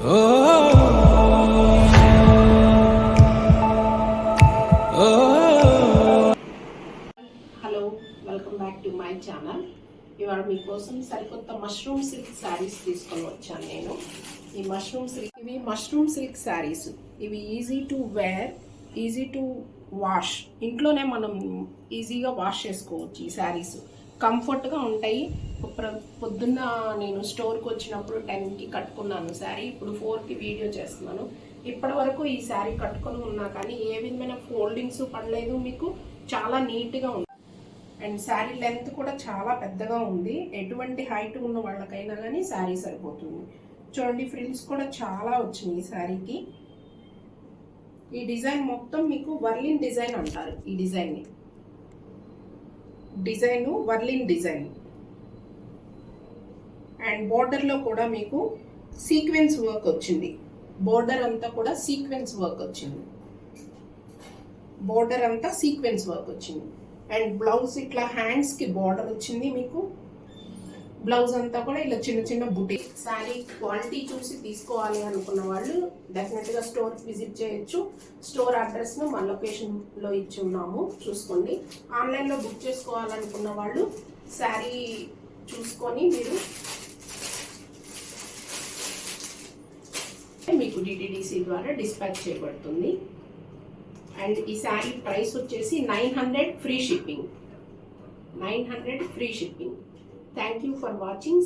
Hello, welcome back to my channel. ఇవాళ మీకోసం సరికొత్త మష్రూమ్ సిల్క్ శారీస్ తీసుకొని వచ్చాను నేను. ఈ మష్రూమ్ సిల్క్ శారీస్ ఇవి easy to wear, easy to wash. ఇంట్లోనే మనం ఈజీగా వాష్ చేసుకోవచ్చు. ఈ శారీస్ కంఫర్ట్గా ఉంటాయి. పొద్దున్న నేను స్టోర్కి వచ్చినప్పుడు 10కి కట్టుకున్నాను శారీ. ఇప్పుడు 4కి వీడియో చేస్తున్నాను. ఇప్పటి వరకు ఈ శారీ కట్టుకొని ఉన్నా కానీ ఏ విధమైన ఫోల్డింగ్స్ పడలేదు. మీకు చాలా నీట్గా ఉంది. అండ్ శారీ లెంత్ కూడా చాలా పెద్దగా ఉంది. ఎటువంటి హైట్ ఉన్న వాళ్ళకైనా కానీ శారీ సరిపోతుంది. చూడండి, ఫ్రిల్స్ కూడా చాలా వచ్చినాయి ఈ శారీకి. ఈ డిజైన్ మొత్తం మీకు వర్లిన్ డిజైన్ అంటారు. ఈ డిజైన్ వర్లిన్ డిజైన్. అండ్ బోర్డర్లో కూడా మీకు సీక్వెన్స్ వర్క్ వచ్చింది. బోర్డర్ అంతా కూడా సీక్వెన్స్ వర్క్ వచ్చింది. అండ్ బ్లౌజ్ ఇట్లా హ్యాండ్స్కి బార్డర్ వచ్చింది. మీకు బ్లౌజ్ అంతా కూడా ఇలా చిన్న చిన్న బుటీ. శారీ క్వాలిటీ చూసి తీసుకోవాలి అనుకున్న వాళ్ళు డెఫినెట్గా స్టోర్కి విజిట్ చేయొచ్చు. స్టోర్ అడ్రస్ను మన లొకేషన్లో ఇచ్చి ఉన్నాము, చూసుకోండి. ఆన్లైన్లో బుక్ చేసుకోవాలనుకున్న వాళ్ళు శారీ చూసుకొని మీరు మీకు డిటిడిసి ద్వారా డిస్పాచ్ చేయబడుతుంది. అండ్ ఈ శారీ ప్రైస్ వచ్చేసి 900 free shipping. Thank you for watching.